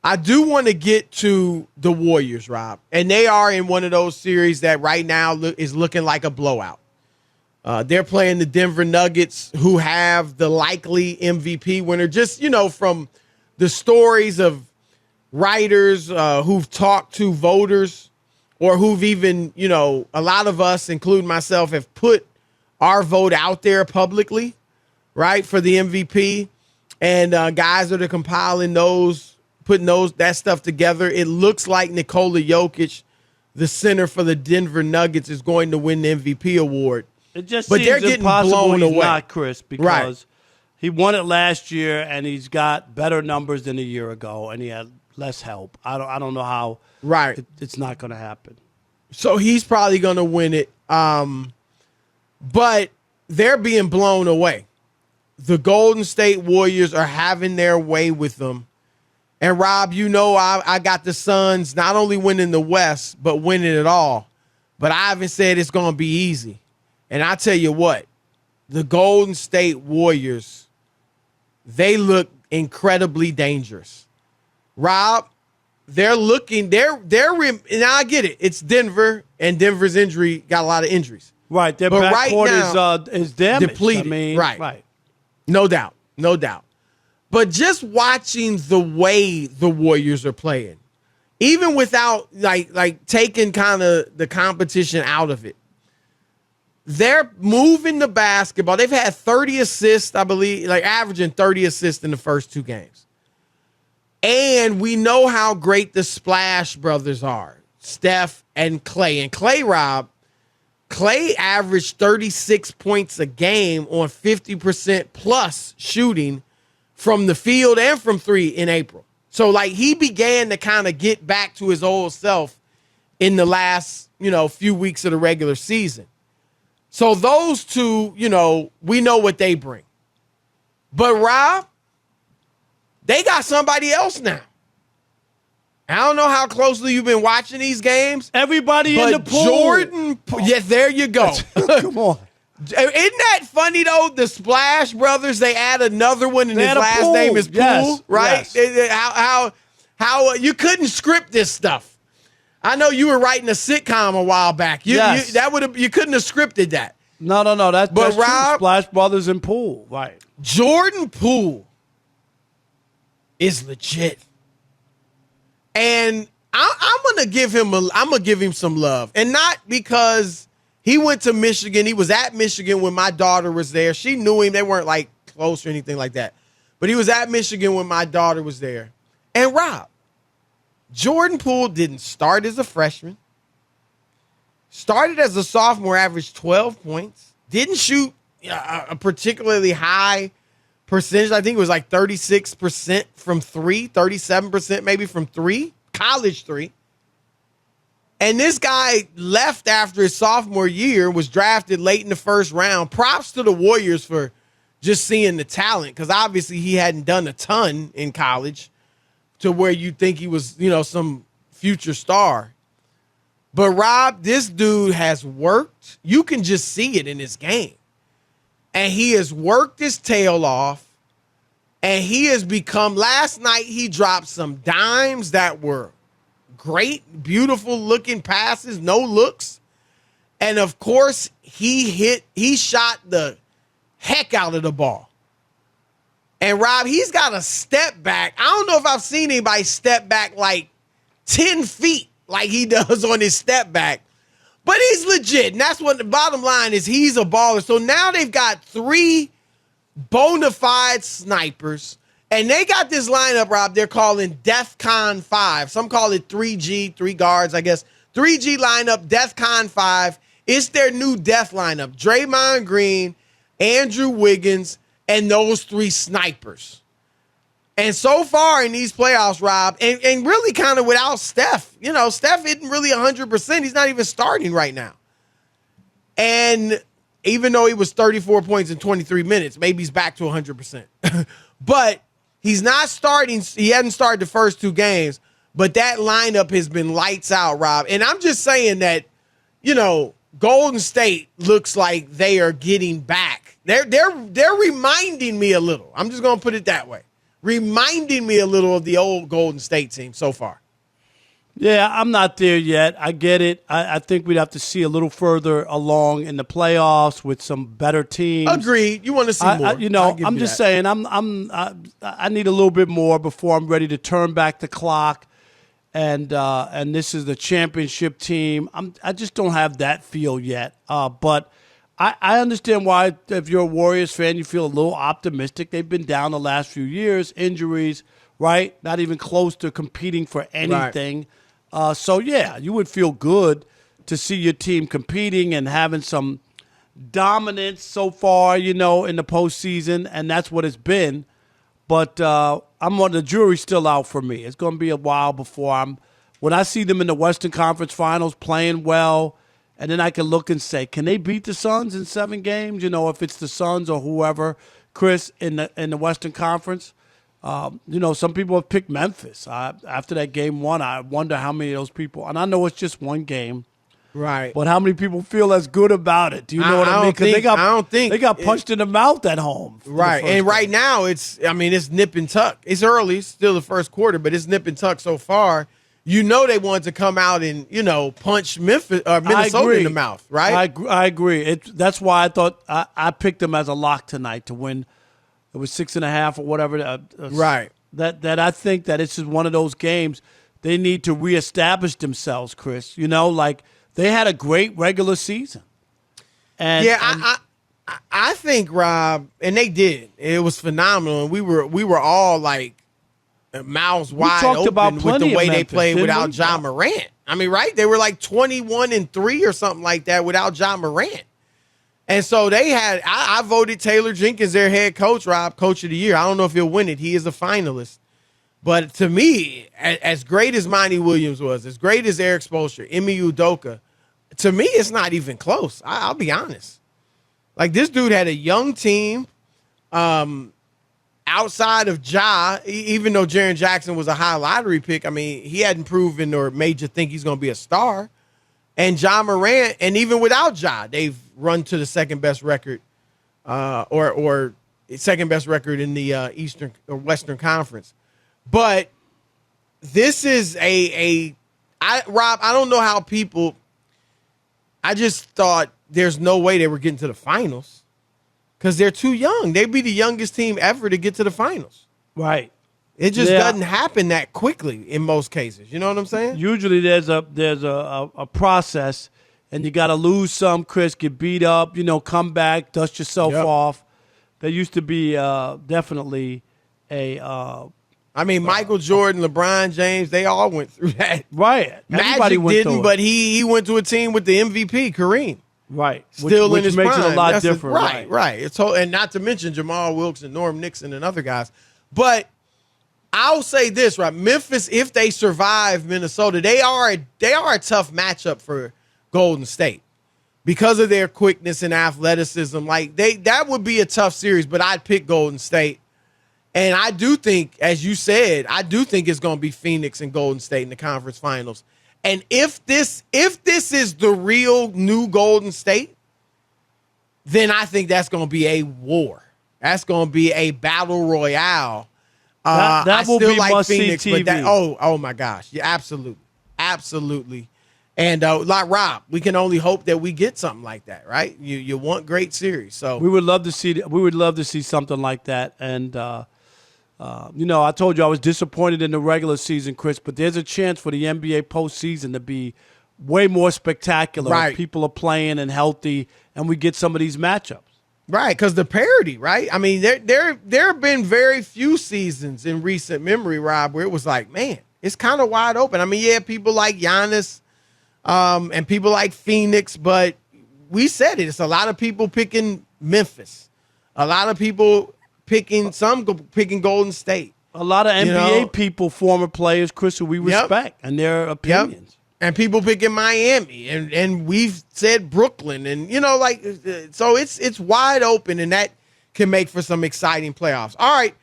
I do want to get to the Warriors, Rob, and they are in one of those series that right now is looking like a blowout. They're playing the Denver Nuggets, who have the likely MVP winner. Just, from the stories of writers who've talked to voters, or who've even, a lot of us, including myself, have put our vote out there publicly, right, for the MVP. And guys that are compiling those, putting that stuff together, it looks like Nikola Jokic, the center for the Denver Nuggets, is going to win the MVP award. It just but seems they're getting impossible blown he's away. not, Chris, because he won it last year and he's got better numbers than a year ago and he had less help. I don't know how it's not going to happen. So he's probably going to win it. But they're being blown away. The Golden State Warriors are having their way with them. And, Rob, I got the Suns not only winning the West, but winning it all. But I haven't said it's going to be easy. And I tell you what, the Golden State Warriors, they look incredibly dangerous. Rob, they're looking, and I get it. It's Denver, and Denver's injury got a lot of injuries. Right. Their backcourt is damaged. Depleted. I mean, right. No doubt. But just watching the way the Warriors are playing, even without like taking kind of the competition out of it, they're moving the basketball. They've had 30 assists, I believe, like averaging 30 assists in the first two games. And we know how great the Splash Brothers are, Steph and Clay. And Clay averaged 36 points a game on 50% plus shooting from the field and from three in April. So, he began to kind of get back to his old self in the last, few weeks of the regular season. So those two, we know what they bring. But, Rob, they got somebody else now. I don't know how closely you've been watching these games. Everybody in the pool. Jordan, there you go. Come on. Isn't that funny, though? The Splash Brothers, they add another one, and his last name is Poole, right? Yes. How you couldn't script this stuff. I know you were writing a sitcom a while back. You couldn't have scripted that. No. That's Rob, true. Splash Brothers and Poole, right? Jordan Poole is legit, and I'm gonna give him some love, and not because he went to Michigan. He was at Michigan when my daughter was there. She knew him. They weren't close or anything like that, but he was at Michigan when my daughter was there. And Rob, Jordan Poole didn't start as a freshman. Started as a sophomore, averaged 12 points. Didn't shoot a particularly high percentage. I think it was 36% from three, 37% maybe from three, college three. And this guy left after his sophomore year, was drafted late in the first round. Props to the Warriors for just seeing the talent, because obviously he hadn't done a ton in college to where you think he was, some future star. But, Rob, this dude has worked. You can just see it in his game. And he has worked his tail off. And he has become, last night he dropped some dimes that were great, beautiful looking passes, no looks. And, of course, he shot the heck out of the ball. And, Rob, he's got a step back. I don't know if I've seen anybody step back 10 feet like he does on his step back. But he's legit. And that's what the bottom line is. He's a baller. So now they've got three bona fide snipers. And they got this lineup, Rob, they're calling DEFCON 5. Some call it 3G, three guards, I guess. 3G lineup, DEFCON 5. It's their new death lineup. Draymond Green, Andrew Wiggins, and those three snipers. And so far in these playoffs, Rob, and really kind of without Steph, Steph isn't really 100%. He's not even starting right now. And even though he was 34 points in 23 minutes, maybe he's back to 100%. But he's not starting. He hasn't started the first two games, but that lineup has been lights out, Rob. And I'm just saying that, Golden State looks like they are getting back. They're reminding me a little. I'm just going to put it that way. reminding me a little of the old Golden State team so far. Yeah, I'm not there yet. I get it. I think we'd have to see a little further along in the playoffs with some better teams. Agreed. You want to see more. I'm just saying. I need a little bit more before I'm ready to turn back the clock. And this is the championship team. I just don't have that feel yet. But I understand why, if you're a Warriors fan, you feel a little optimistic. They've been down the last few years, injuries, right? Not even close to competing for anything. Right. So, yeah, you would feel good to see your team competing and having some dominance so far, in the postseason, and that's what it's been. But the jury's still out for me. It's going to be a while before when I see them in the Western Conference Finals playing well, and then I can look and say, can they beat the Suns in 7 games? If it's the Suns or whoever, Chris, in the Western Conference. Some people have picked Memphis. After that game 1, I wonder how many of those people, and I know it's just one game, right? But how many people feel as good about it? Do you know what I mean? Because they got punched in the mouth at home, right? And right now it's nip and tuck. It's early, still the first quarter, but it's nip and tuck so far. They wanted to come out and punch Minnesota in the mouth, right? I agree. That's why I thought I picked them as a lock tonight to win. It was 6.5 or whatever. Right. That I think that it's just one of those games they need to reestablish themselves, Chris. They had a great regular season. I think, Rob, and they did. It was phenomenal, and we were all like mouths wide open with the way they played without Ja Morant. I mean, right? They were like 21-3 or something like that without Ja Morant. And so they had, I voted Taylor Jenkins their head coach, Rob, coach of the year. I don't know if he'll win it. He is a finalist. But to me, as great as Monty Williams was, as great as Eric Spoelstra, Ime Udoka, to me, it's not even close. I'll be honest. Like, this dude had a young team outside of Ja, even though Jaren Jackson was a high lottery pick. I mean, he hadn't proven or made you think he's going to be a star. And Ja Morant, and even without Ja, they've run to the second best record, or second best record in the Eastern or Western Conference. But this is Rob, I don't know how people. I just thought there's no way they were getting to the finals because they're too young. They'd be the youngest team ever to get to the finals. Right. It just doesn't happen that quickly in most cases. You know what I'm saying? Usually there's a process, and you got to lose some, Chris, get beat up, come back, dust yourself off. There used to be definitely Michael Jordan, LeBron James, they all went through that. Right. Magic didn't, but he went to a team with the MVP, Kareem. Right. Still in his makes prime. It a lot different. Right. And not to mention Jamal Wilkes and Norm Nixon and other guys. But I'll say this, right? Memphis, if they survive Minnesota, they are a tough matchup for Golden State because of their quickness and athleticism. Like that would be a tough series, but I'd pick Golden State. And I do think, as you said, it's going to be Phoenix and Golden State in the conference finals. And if this is the real new Golden State, then I think that's going to be a war. That's going to be a battle royale. That will be must-see TV. But oh my gosh, yeah, absolutely. And like Rob, we can only hope that we get something like that, right? You want great series, so we would love to see. We would love to see something like that. And I told you I was disappointed in the regular season, Chris, but there's a chance for the NBA postseason to be way more spectacular. Right. If people are playing and healthy, and we get some of these matchups. Right, because the parity, right? I mean, there have been very few seasons in recent memory, Rob, where it was like, man, it's kind of wide open. I mean, yeah, people like Giannis and people like Phoenix, but we said it. It's a lot of people picking Memphis. A lot of people picking Golden State. A lot of NBA people, former players, Chris, who we respect, and their opinions. Yep. And people picking Miami, and we've said Brooklyn, and so it's wide open, and that can make for some exciting playoffs. All right,